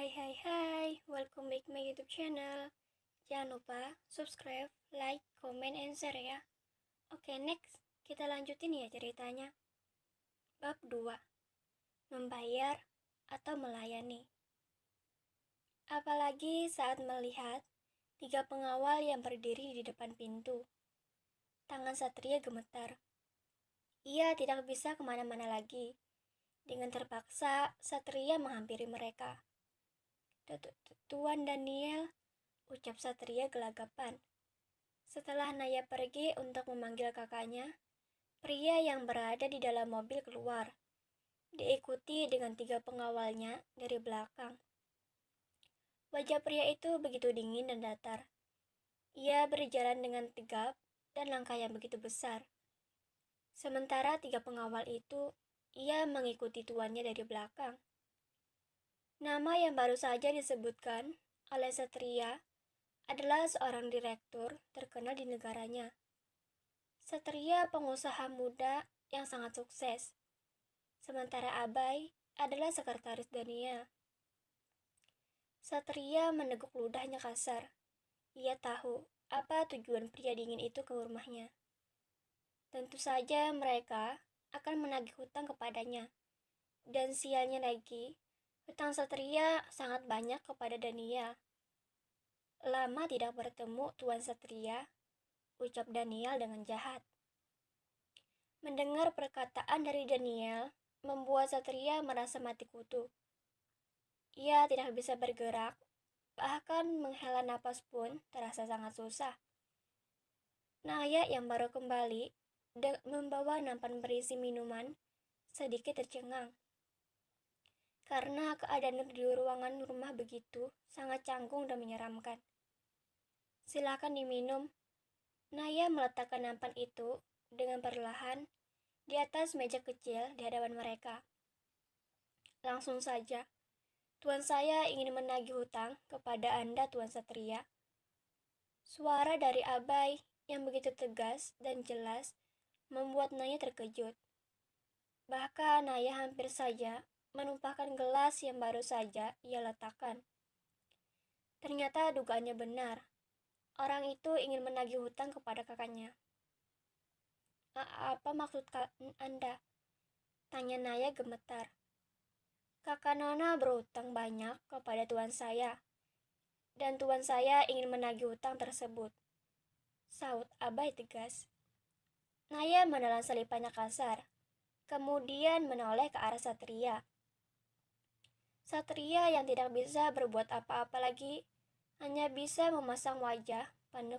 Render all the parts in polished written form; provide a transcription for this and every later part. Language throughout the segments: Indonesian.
Hai, welcome back my YouTube channel. Jangan lupa subscribe, like, comment, and share ya. Oke, next. Kita lanjutin ya ceritanya. Bab 2. Membayar atau melayani. Apalagi saat melihat 3 pengawal yang berdiri di depan pintu. Tangan Satria gemetar. Ia tidak bisa kemana-mana lagi. Dengan terpaksa, Satria menghampiri mereka. Tuan Daniel, ucap Satria gelagapan. Setelah Naya pergi untuk memanggil kakaknya, pria yang berada di dalam mobil keluar, diikuti dengan 3 pengawalnya dari belakang. Wajah pria itu begitu dingin dan datar. Ia berjalan dengan tegap dan langkah yang begitu besar. Sementara 3 pengawal itu, ia mengikuti tuannya dari belakang. Nama yang baru saja disebutkan oleh Satria adalah seorang direktur terkenal di negaranya. Satria pengusaha muda yang sangat sukses. Sementara Abai adalah sekretaris Daniel. Satria meneguk ludahnya kasar. Ia tahu apa tujuan pria dingin itu ke rumahnya. Tentu saja mereka akan menagih hutang kepadanya. Dan sialnya lagi, hutang Satria sangat banyak kepada Daniel. Lama tidak bertemu Tuan Satria, ucap Daniel dengan jahat. Mendengar perkataan dari Daniel, membuat Satria merasa mati kutu. Ia tidak bisa bergerak, bahkan menghela napas pun terasa sangat susah. Naya yang baru kembali membawa nampan berisi minuman sedikit tercengang. Karena keadaan di ruangan rumah begitu sangat canggung dan menyeramkan. Silakan diminum. Naya meletakkan nampan itu dengan perlahan di atas meja kecil di hadapan mereka. Langsung saja, Tuan saya ingin menagih hutang kepada Anda, Tuan Satria. Suara dari Abai yang begitu tegas dan jelas membuat Naya terkejut. Bahkan Naya hampir saja menumpahkan gelas yang baru saja ia letakkan. Ternyata dugaannya benar. Orang itu ingin menagih hutang kepada kakaknya. Apa maksud Anda? Tanya Naya gemetar. Kakak Nona berhutang banyak kepada tuan saya. Dan tuan saya ingin menagih hutang tersebut. Saut Abai tegas. Naya menelan selipannya kasar. Kemudian menoleh ke arah Satria. Satria yang tidak bisa berbuat apa-apa lagi, hanya bisa memasang wajah penuh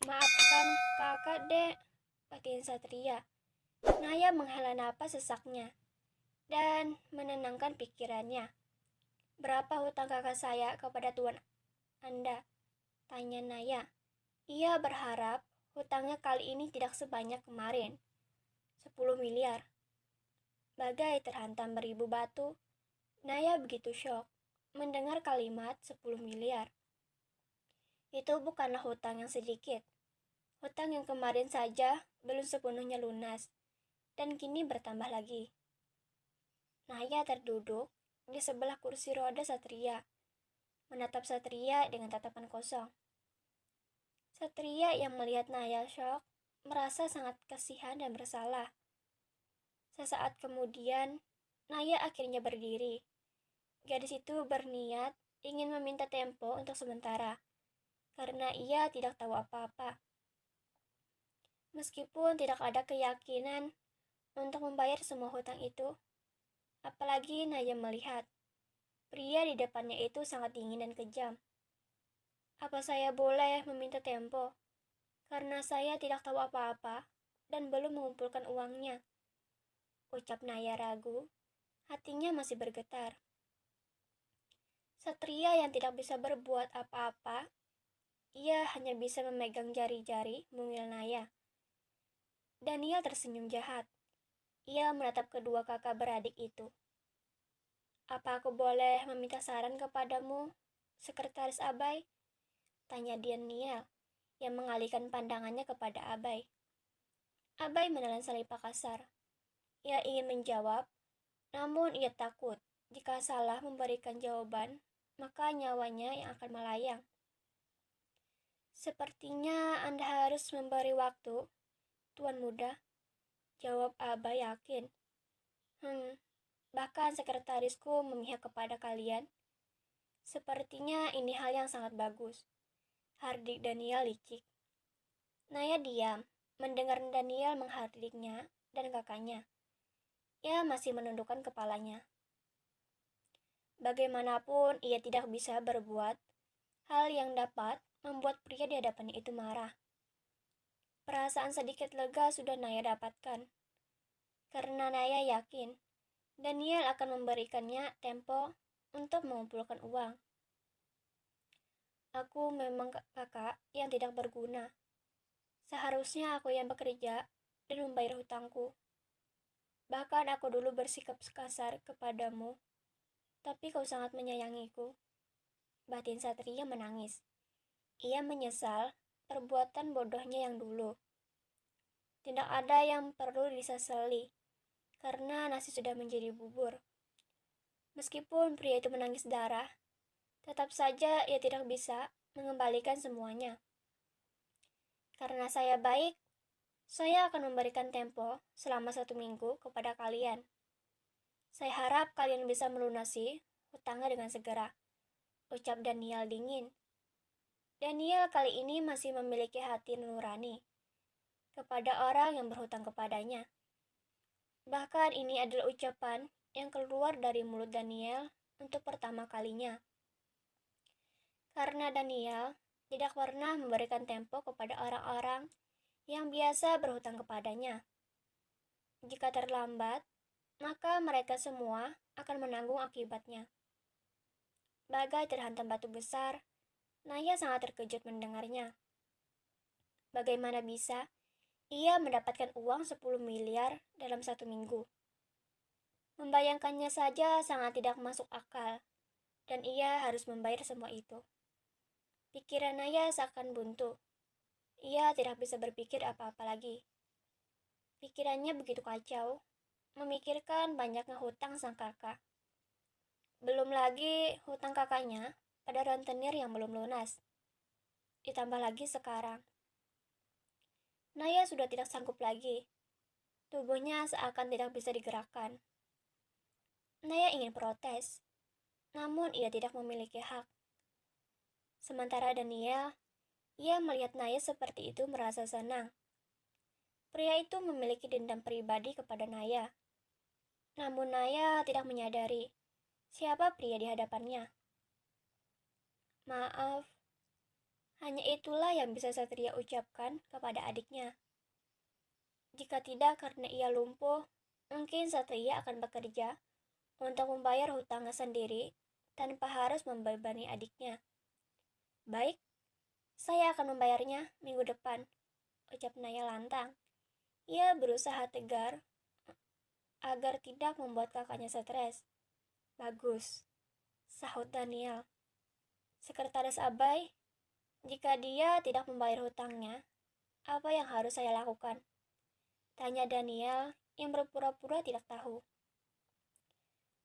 Maafkan kakak, Dek, batin Satria. Naya menghela napas sesaknya dan menenangkan pikirannya. Berapa hutang kakak saya kepada tuan Anda? Tanya Naya. Ia berharap hutangnya kali ini tidak sebanyak kemarin. 10 miliar. Bagai terhantam beribu batu, Naya begitu syok mendengar kalimat 10 miliar. Itu bukanlah hutang yang sedikit. Hutang yang kemarin saja belum sepenuhnya lunas, dan kini bertambah lagi. Naya terduduk di sebelah kursi roda Satria, menatap Satria dengan tatapan kosong. Satria yang melihat Naya syok, merasa sangat kasihan dan bersalah. Sesaat kemudian, Naya akhirnya berdiri. Gadis itu berniat ingin meminta tempo untuk sementara, karena ia tidak tahu apa-apa. Meskipun tidak ada keyakinan untuk membayar semua hutang itu, apalagi Naya melihat pria di depannya itu sangat dingin dan kejam. Apa saya boleh meminta tempo? Karena saya tidak tahu apa-apa dan belum mengumpulkan uangnya. Ucap Naya ragu, hatinya masih bergetar. Satria yang tidak bisa berbuat apa-apa, ia hanya bisa memegang jari-jari mungil Naya. Daniel tersenyum jahat. Ia menatap kedua kakak beradik itu. Apa aku boleh meminta saran kepadamu, Sekretaris Abai? Tanya Daniel yang mengalihkan pandangannya kepada Abai. Abai menelan selipak kasar. Ia ingin menjawab, namun ia takut Jika salah memberikan jawaban, maka nyawanya yang akan melayang. Sepertinya Anda harus memberi waktu, Tuan Muda, jawab Aba yakin. Bahkan sekretarisku memihak kepada kalian. Sepertinya ini hal yang sangat bagus. Hardik Daniel licik. Naya diam, mendengar Daniel menghardiknya dan kakaknya. Ia masih menundukkan kepalanya. Bagaimanapun ia tidak bisa berbuat hal yang dapat membuat pria di hadapannya itu marah. Perasaan sedikit lega sudah Naya dapatkan. Karena Naya yakin Daniel akan memberikannya tempo untuk mengumpulkan uang. Aku memang kakak yang tidak berguna. Seharusnya aku yang bekerja dan membayar hutangku. Bahkan aku dulu bersikap kasar kepadamu, tapi kau sangat menyayangiku. Batin Satria menangis. Ia menyesal perbuatan bodohnya yang dulu. Tidak ada yang perlu disesali, karena nasi sudah menjadi bubur. Meskipun pria itu menangis darah, tetap saja ia tidak bisa mengembalikan semuanya. Karena saya baik, saya akan memberikan tempo selama 1 minggu kepada kalian. Saya harap kalian bisa melunasi hutangnya dengan segera, ucap Daniel dingin. Daniel kali ini masih memiliki hati nurani kepada orang yang berhutang kepadanya. Bahkan ini adalah ucapan yang keluar dari mulut Daniel untuk pertama kalinya. Karena Daniel tidak pernah memberikan tempo kepada orang-orang yang biasa berhutang kepadanya. Jika terlambat, maka mereka semua akan menanggung akibatnya. Bagai terhantam batu besar, Naya sangat terkejut mendengarnya. Bagaimana bisa ia mendapatkan uang 10 miliar dalam 1 minggu? Membayangkannya saja sangat tidak masuk akal, dan ia harus membayar semua itu. Pikiran Naya seakan buntu. Ia tidak bisa berpikir apa-apa lagi. Pikirannya begitu kacau, memikirkan banyaknya hutang sang kakak. Belum lagi hutang kakaknya pada rentenir yang belum lunas. Ditambah lagi sekarang. Naya sudah tidak sanggup lagi. Tubuhnya seakan tidak bisa digerakkan. Naya ingin protes, namun ia tidak memiliki hak. Sementara Daniel, ia melihat Naya seperti itu merasa senang. Pria itu memiliki dendam pribadi kepada Naya. Namun Naya tidak menyadari siapa pria di hadapannya. Maaf, hanya itulah yang bisa Satria ucapkan kepada adiknya. Jika tidak karena ia lumpuh, mungkin Satria akan bekerja untuk membayar hutangnya sendiri tanpa harus membebani adiknya. Baik, saya akan membayarnya minggu depan, ucap Naya lantang. Ia berusaha tegar agar tidak membuat kakaknya stres. Bagus, sahut Daniel. Sekretaris Abai, jika dia tidak membayar hutangnya, apa yang harus saya lakukan? Tanya Daniel yang berpura-pura tidak tahu.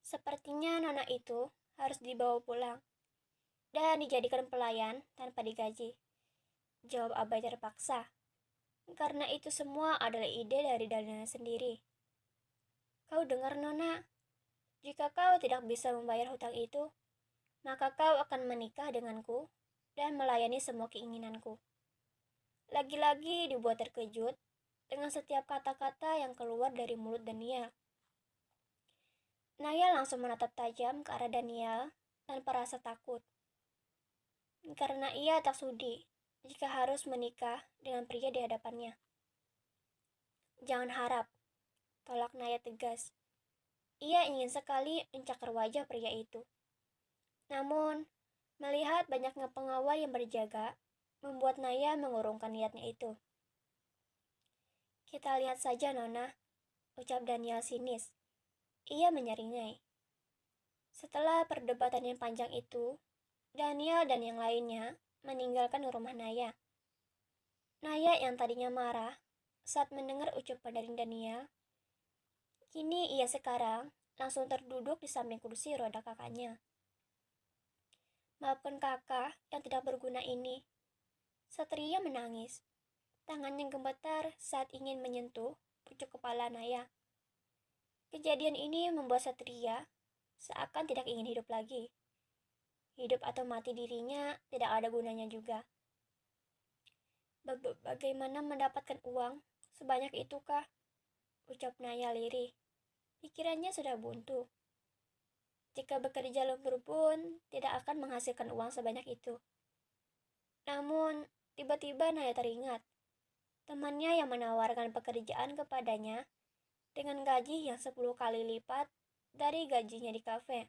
Sepertinya nona itu harus dibawa pulang dan dijadikan pelayan tanpa digaji, jawab Abai terpaksa. Karena itu semua adalah ide dari Daniel sendiri. Kau dengar nona, jika kau tidak bisa membayar hutang itu, maka kau akan menikah denganku dan melayani semua keinginanku. Lagi-lagi dibuat terkejut dengan setiap kata-kata yang keluar dari mulut Daniel. Naya langsung menatap tajam ke arah Daniel tanpa rasa takut. Karena ia tak sudi jika harus menikah dengan pria di hadapannya. Jangan harap, tolak Naya tegas. Ia ingin sekali mencakar wajah pria itu. Namun, melihat banyaknya pengawal yang berjaga, membuat Naya mengurungkan niatnya itu. Kita lihat saja, Nona, ucap Daniel sinis. Ia menyeringai. Setelah perdebatan yang panjang itu, Daniel dan yang lainnya meninggalkan rumah Naya. Naya yang tadinya marah saat mendengar ucapan dari Daniel, kini ia sekarang langsung terduduk di samping kursi roda kakaknya. Maafkan kakak yang tidak berguna ini. Satria menangis. Tangannya gemetar saat ingin menyentuh pucuk kepala Naya. Kejadian ini membuat Satria seakan tidak ingin hidup lagi. Hidup atau mati dirinya tidak ada gunanya juga. Bagaimana mendapatkan uang sebanyak itu, kah? Ucap Naya lirih. Pikirannya sudah buntu. Jika bekerja lembur pun tidak akan menghasilkan uang sebanyak itu. Namun, tiba-tiba Naya teringat. Temannya yang menawarkan pekerjaan kepadanya dengan gaji yang 10 kali lipat dari gajinya di kafe.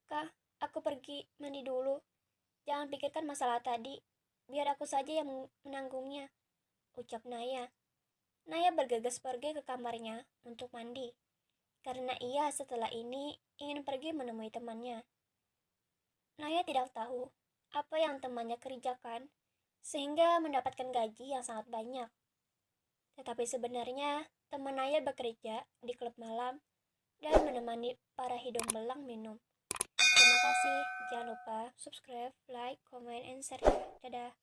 Kak, aku pergi mandi dulu. Jangan pikirkan masalah tadi. Biar aku saja yang menanggungnya, ucap Naya. Naya bergegas pergi ke kamarnya untuk mandi, karena ia setelah ini ingin pergi menemui temannya. Naya tidak tahu apa yang temannya kerjakan, sehingga mendapatkan gaji yang sangat banyak. Tetapi sebenarnya, teman Naya bekerja di klub malam dan menemani para hidung belang minum. Terima kasih, jangan lupa subscribe, like, comment, and share ya. Dadah.